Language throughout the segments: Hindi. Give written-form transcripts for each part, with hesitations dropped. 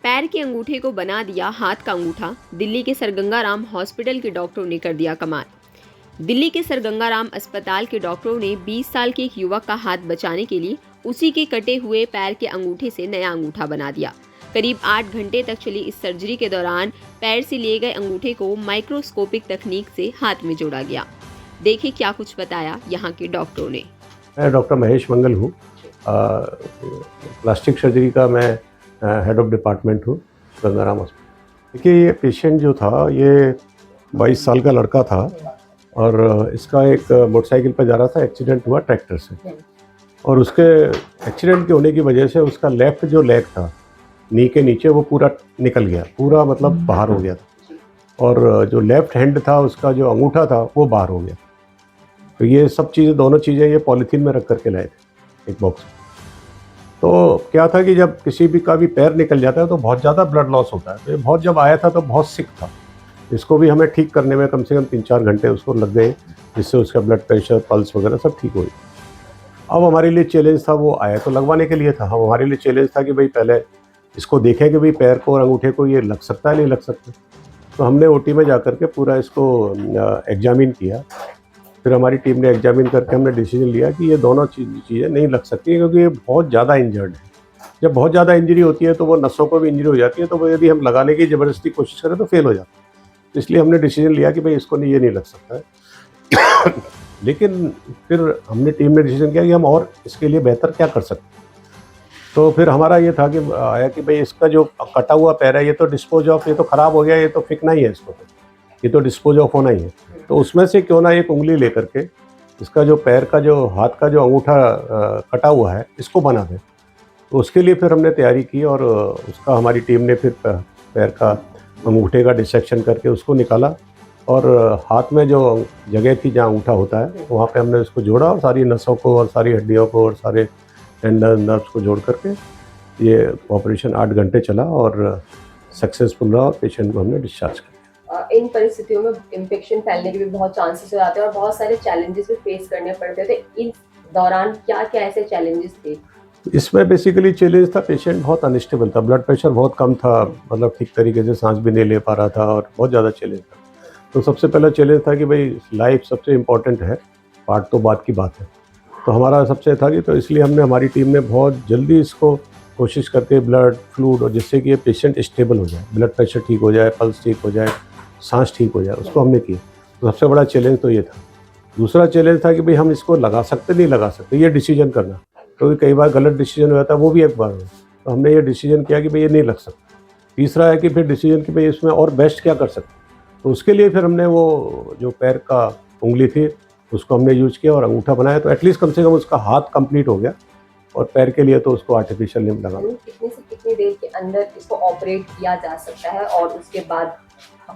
पैर के अंगूठे को बना दिया हाथ का अंगूठा। दिल्ली के सर गंगाराम हॉस्पिटल के डॉक्टरों ने कर दिया कमाल। दिल्ली के सर गंगाराम अस्पताल के डॉक्टरों ने 20 साल के एक युवक का हाथ बचाने के लिए उसी के कटे हुए पैर के अंगूठे से नया अंगूठा बना दिया। करीब 8 घंटे तक चली इस सर्जरी के दौरान पैर से लिए गए अंगूठे को माइक्रोस्कोपिक तकनीक से हाथ में जोड़ा गया। देखिए क्या कुछ बताया यहाँ के डॉक्टरों ने। मैं डॉक्टर महेश मंगल हूँ। प्लास्टिक सर्जरी का मैं हेड ऑफ डिपार्टमेंट हूँ गंगाराम हॉस्पिटल। देखिए, ये पेशेंट जो था ये 22 साल का लड़का था और इसका एक मोटरसाइकिल पर जा रहा था, एक्सीडेंट हुआ ट्रैक्टर से और उसके एक्सीडेंट के होने की वजह से उसका लेफ़्ट जो लेग था नी के नीचे वो पूरा निकल गया, पूरा मतलब बाहर हो गया था और जो लेफ़्ट हैंड था उसका जो अंगूठा था वो बाहर हो गया। तो ये सब चीज़ें, दोनों चीज़ें ये पॉलीथीन में रख करके लाए थे एक बॉक्स में। तो क्या था कि जब किसी भी का भी पैर निकल जाता है तो बहुत ज़्यादा ब्लड लॉस होता है। तो ये बहुत जब आया था तो बहुत सिक था, इसको भी हमें ठीक करने में कम से कम 3-4 घंटे उसको लग गए, जिससे उसका ब्लड प्रेशर, पल्स वगैरह सब ठीक हुई। अब हमारे लिए चैलेंज था, वो आया तो लगवाने के लिए था, हम हमारे लिए चैलेंज था कि भाई पहले इसको देखें कि भाई पैर को और अंगूठे को ये लग सकता है नहीं लग सकता। तो हमने ओटी में जा कर के पूरा इसको एग्जामिन किया। फिर हमारी टीम ने एग्जामिन करके हमने डिसीजन लिया कि ये दोनों चीज़ें नहीं लग सकती क्योंकि ये बहुत ज़्यादा इंजर्ड है। जब बहुत ज़्यादा इंजरी होती है तो वो नसों को भी इंजरी हो जाती है, तो वो यदि हम लगाने की ज़बरदस्ती कोशिश करें तो फेल हो जाता है। इसलिए हमने डिसीजन लिया कि भाई इसको नहीं, ये नहीं लग सकता है। लेकिन फिर हमने टीम ने डिसीजन किया कि हम और इसके लिए बेहतर क्या कर सकते हैं। तो फिर हमारा ये था कि आया कि भाई इसका जो कटा हुआ पैर है ये तो डिस्पोज ऑफ, ये तो ख़राब हो गया, ये तो फेंकना ही है इसको, ये तो डिस्पोज ऑफ होना ही है। तो उसमें से क्यों ना एक उंगली लेकर के इसका जो पैर का जो हाथ का जो अंगूठा कटा हुआ है इसको बना दें। तो उसके लिए फिर हमने तैयारी की और उसका हमारी टीम ने फिर पैर का अंगूठे का डिसेक्शन करके उसको निकाला और हाथ में जो जगह थी जहाँ अंगूठा होता है वहाँ पे हमने उसको जोड़ा और सारी नसों को और सारी हड्डियों को और सारे टेंडन नर्व्स को जोड़ करके ये ऑपरेशन 8 घंटे चला और सक्सेसफुल रहा और पेशेंट को हमने डिस्चार्ज कर दिया। इन परिस्थितियों में इन्फेक्शन फैलने के भी बहुत चांसेस हो जाते हैं और बहुत सारे चैलेंजेस भी फेस करने पड़ते थे। इस दौरान क्या क्या ऐसे चैलेंजेस थे? इसमें बेसिकली चैलेंज था, पेशेंट बहुत अनस्टेबल था, ब्लड प्रेशर बहुत कम था, मतलब ठीक तरीके से सांस भी नहीं ले पा रहा था और बहुत ज़्यादा चैलेंज था। तो सबसे पहला चैलेंज था कि भाई लाइफ सबसे इम्पोर्टेंट है, पार्ट तो बात की बात है। तो हमारा सबसे था कि तो इसलिए हमने, हमारी टीम ने बहुत जल्दी इसको कोशिश करके ब्लड फ्लूइड और जिससे कि ये पेशेंट स्टेबल हो जाए, ब्लड प्रेशर ठीक हो जाए, पल्स ठीक हो जाए, सांस ठीक हो जाए, उसको हमने किया। तो सबसे बड़ा चैलेंज तो ये था। दूसरा चैलेंज था कि भाई हम इसको लगा सकते नहीं लगा सकते, ये डिसीजन करना, क्योंकि कई बार गलत डिसीजन हो जाता है, वो भी एक बार हो। तो हमने ये डिसीजन किया कि भाई ये नहीं लग सकता। तीसरा है कि फिर डिसीजन कि भाई इसमें और बेस्ट क्या कर सकते। तो उसके लिए फिर हमने वो जो पैर का उंगली थी उसको हमने यूज किया और अंगूठा बनाया, तो एटलीस्ट कम से कम उसका हाथ कंप्लीट हो गया और पैर के लिए तो उसको आर्टिफिशियल लिम्ब लगा। कितने से कितनी देर के अंदर इसको ऑपरेट किया जा सकता है और उसके बाद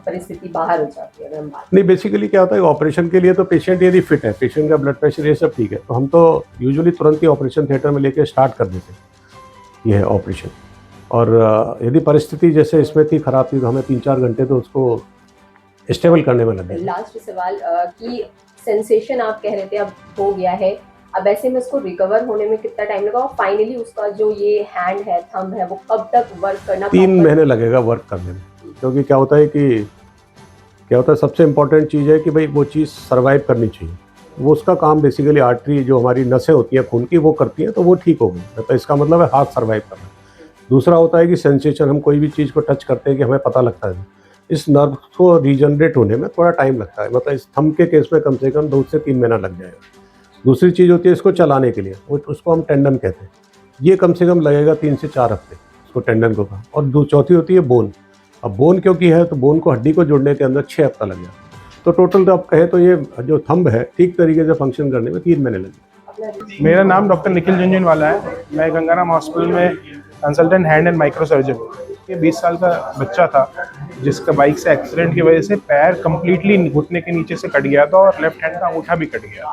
परिस्थिति बाहर हो जाती है? अगर हम बात नहीं, बेसिकली क्या होता है, ऑपरेशन के लिए तो पेशेंट यदि फिट है, पेशेंट का ब्लड प्रेशर ये सब ठीक है, तो हम तो यूजुअली तुरंत ही ऑपरेशन थिएटर में लेके स्टार्ट कर देते हैं ये है ऑपरेशन। और यदि परिस्थिति जैसे इसमें थी, ख़राब थी, तो हमें 3-4 घंटे तो उसको स्टेबल करने में लगे। लास्ट सवाल कि सेंसेशन आप कह रहे थे अब हो गया है, अब ऐसे में उसको रिकवर होने में कितना टाइम लगा और फाइनली उसका जो ये हैंड है, थंब है, वो कब तक वर्क करना? 3 महीने लगेगा वर्क करने में, क्योंकि क्या होता है सबसे इम्पोर्टेंट चीज़ है कि भाई वो चीज़ सर्वाइव करनी चाहिए। वो उसका काम बेसिकली आर्टरी, जो हमारी नसें होती हैं खून की, वो करती हैं, तो वो ठीक हो गई, तो इसका मतलब है हाथ सर्वाइव कर रहा है। दूसरा होता है कि सेंसेशन, हम कोई भी चीज़ को टच करते हैं कि हमें पता लगता है, इस नर्व को रीजनरेट होने में थोड़ा टाइम लगता है, मतलब इस थंब के केस में कम से कम 2 से 3 महीना लग जाएगा। दूसरी चीज़ होती है इसको चलाने के लिए, वो उसको हम टेंडन कहते हैं, ये कम से कम लगेगा 3 से 4 हफ्ते उसको टेंडन को। और चौथी होती है बोन। अब बोन क्योंकि है तो बोन को हड्डी को जोड़ने के अंदर 6 हफ्ता लग जाता है। तो टोटल तो आप कहें तो ये जो थंब है ठीक तरीके से फंक्शन करने में 3 महीने लगे। मेरा नाम डॉक्टर निखिल झुंझुनवाला है। मैं गंगाराम हॉस्पिटल में consultant hand and micro surgeon हूँ। ये 20 साल का बच्चा था जिसका बाइक से एक्सीडेंट की वजह से पैर कम्प्लीटली घुटने के नीचे से कट गया था और लेफ्ट हैंड का अंगूठा भी कट गया।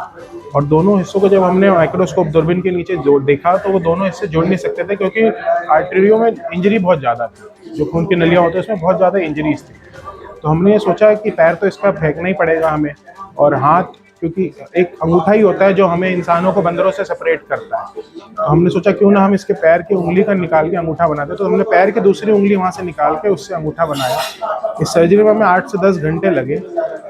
और दोनों हिस्सों को जब हमने माइक्रोस्कोप दूरबीन के नीचे जोड़ देखा तो वो दोनों हिस्से जोड़ नहीं सकते थे, क्योंकि आर्टरियों में इंजरी बहुत ज़्यादा थी, जो खून की नलियाँ होती है उसमें बहुत ज़्यादा इंजरीज थी। तो हमने ये सोचा कि पैर तो इसका फेंकना ही पड़ेगा हमें, और हाथ क्योंकि एक अंगूठा ही होता है जो हमें इंसानों को बंदरों से सेपरेट करता है। तो हमने सोचा क्यों ना हम इसके पैर की उंगली का निकाल के अंगूठा बनाते, तो हमने पैर की दूसरी उंगली वहाँ से निकाल के उससे अंगूठा बनाया। इस सर्जरी में हमें 8 से 10 घंटे लगे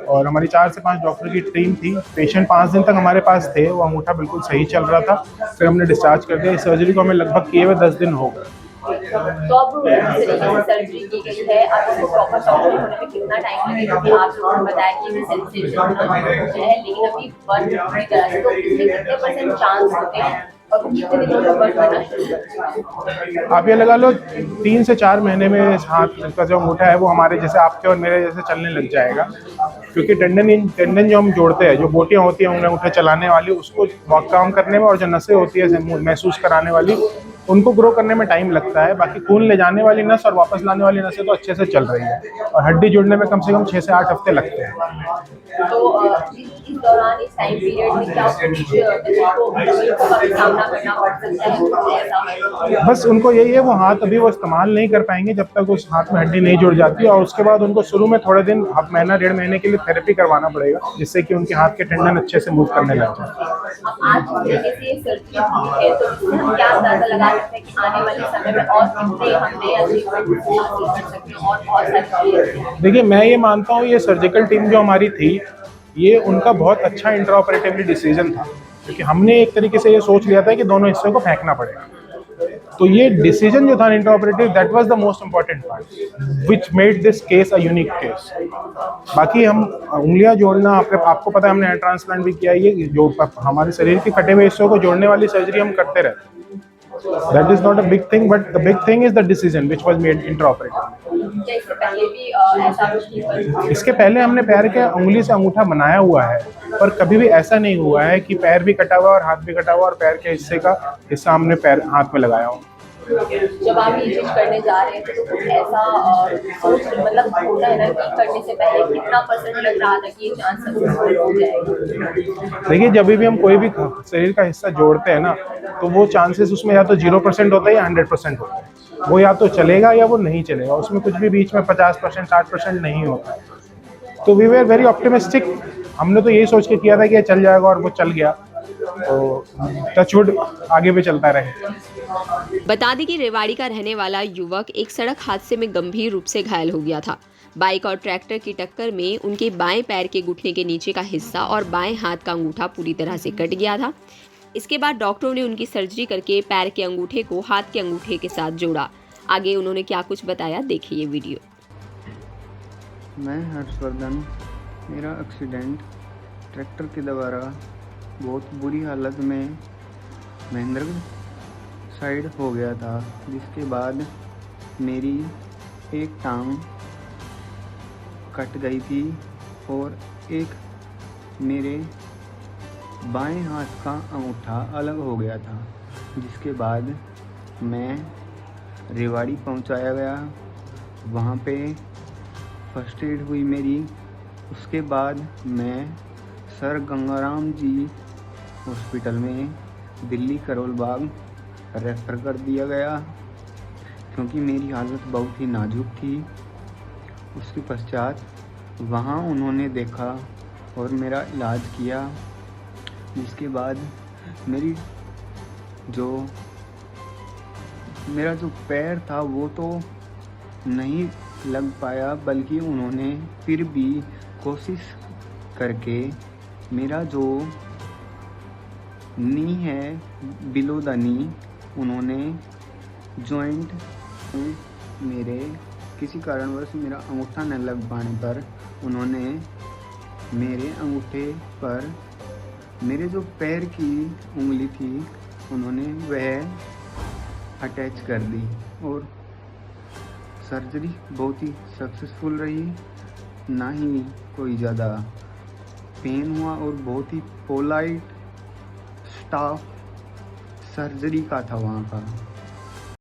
और हमारी 4 से 5 डॉक्टर की टीम थी। पेशेंट 5 दिन तक हमारे पास थे, वो अंगूठा बिल्कुल सही चल रहा था। फिर हमने डिस्चार्ज कर दिया। इस सर्जरी को हमें लगभग किए हुए 10 दिन हो गए। तो अब जिस तरीके से सर्जरी की गई है, अब इसको प्रॉपर सर्जरी होने में कितना टाइम लगेगा? क्योंकि आप लोगों ने बताया कि ये सेंसेशन है, लेकिन अभी बर्न पूरी तरह से, तो इसके कितने % चांस होते हैं और कितने दिनों में बर्न करना शुरू करते हैं? आप ये लगा लो 3 से 4 महीने में हाथ का जो अंगूठा है वो हमारे जैसे आपके और मेरे जैसे चलने लग जाएगा, क्योंकि टेंडन जो हम जोड़ते हैं, जो बोटियां होती हैं अंगूठा चलाने वाली, उसको काम करने में, और जो नसें होती है महसूस कराने वाली, उनको ग्रो करने में टाइम लगता है। बाकी खून ले जाने वाली नस और वापस लाने वाली नसें तो अच्छे से चल रही है, और हड्डी जुड़ने में कम से कम 6 से 8 हफ्ते लगते हैं। तो इस दौरान, इस टाइम पीरियड में क्या कुछ तकलीफों का भी सामना करना पड़ सकता है ऐसा? बस उनको यही है, वो हाथ अभी वो इस्तेमाल नहीं कर पाएंगे जब तक उस हाथ में हड्डी नहीं जुड़ जाती, और उसके बाद उनको शुरू में थोड़े दिन, महीना 1.5 महीने के लिए थेरेपी करवाना पड़ेगा, जिससे कि उनके हाथ के टेंडन अच्छे से मूव करने लग जाए। अब आज जिस तरीके से सर्जरी हुई है, तो इससे हम क्या अंदाजा लगा सकते हैं कि आने वाले समय में और कितने हम नए अचीवमेंट हासिल कर सकते हैं और बहुत सारी चीजें? देखिए, मैं ये मानता हूँ ये सर्जिकल टीम जो हमारी थी, ये उनका बहुत अच्छा इंट्रा ऑपरेटिवली डिसीजन था, क्योंकि हमने एक तरीके से ये सोच लिया था कि दोनों हिस्सों को फेंकना पड़ेगा। तो ये डिसीजन जो था intra operative, that was the most important part which made this case a unique case. बाकी हम उंगलियां जोड़ना, आपको पता है हमने हेयर ट्रांसप्लांट भी किया है, ये जो हमारे शरीर के कटे हुए हिस्सों को जोड़ने वाली सर्जरी हम करते रहते हैं। That is not a big thing, but the big thing is the decision which was made intraoperatively. क्या इससे पहले भी ऐसा कुछ नहीं? इसके पहले हमने पैर के उंगली से अंगूठा बनाया हुआ है, पर कभी भी ऐसा नहीं हुआ है कि पैर भी कटा हुआ और हाथ भी कटा हुआ और पैर के हिस्से का हिस्सा हमने पैर हाथ में लगाया हो। जब आप ये चीज करने जा रहे थे तो कुछ ऐसा सोच, मतलब होता है ना कि करने से पहले कितना % लग रहा था कि ये चांस सक्सेसफुल हो जाएगा? देखिए, जब भी हम कोई भी शरीर का हिस्सा जोड़ते हैं ना, तो वो चांसेस उसमें या तो 0% होता है या 100% होता है। वो या तो चलेगा या वो नहीं चलेगा, उसमें कुछ भी बीच में 50% 60% नहीं होता है। तो वी वर वेरी ऑप्टिमिस्टिक। हमने तो यही सोच के किया था कि ये चल जाएगा, और वो चल गया, तो टचवुड आगे भी चलता रहे। बता दें कि रेवाड़ी का रहने वाला युवक एक सड़क हादसे में गंभीर रूप से घायल हो गया था। बाइक और ट्रैक्टर की टक्कर में उनके बाएं पैर के घुटने के नीचे का हिस्सा और बाएं हाथ का अंगूठा पूरी तरह से कट गया था। इसके बाद डॉक्टरों ने उनकी सर्जरी करके पैर के अंगूठे को हाथ के अंगूठे के साथ जोड़ा। आगे उन्होंने क्या कुछ बताया, देखिए ये वीडियो। मैं हर्षवर्धन, मेरा एक्सीडेंट ट्रैक्टर के द्वारा बहुत बुरी हालत में महेंद्रगढ़ साइड हो गया था, जिसके बाद मेरी एक टांग कट गई थी और एक मेरे बाएं हाथ का अंगूठा अलग हो गया था, जिसके बाद मैं रेवाड़ी पहुंचाया गया। वहां पे फर्स्ट एड हुई मेरी। उसके बाद मैं सर गंगाराम जी हॉस्पिटल में दिल्ली करोल बाग रेफ़र कर दिया गया, क्योंकि मेरी हालत बहुत ही नाजुक थी। उसके पश्चात वहाँ उन्होंने देखा और मेरा इलाज किया, जिसके बाद मेरा जो पैर था वो तो नहीं लग पाया, बल्कि उन्होंने फिर भी कोशिश करके मेरा जो नी है, बिलो द नी, उन्होंने जॉइंट मेरे किसी कारणवश मेरा अंगूठा न लग पाने पर उन्होंने मेरे अंगूठे पर मेरे जो पैर की उंगली थी उन्होंने वह अटैच कर दी, और सर्जरी बहुत ही सक्सेसफुल रही। ना ही कोई ज़्यादा पेन हुआ, और बहुत ही पोलाइट स्टाफ सर्जरी का था वहाँ का।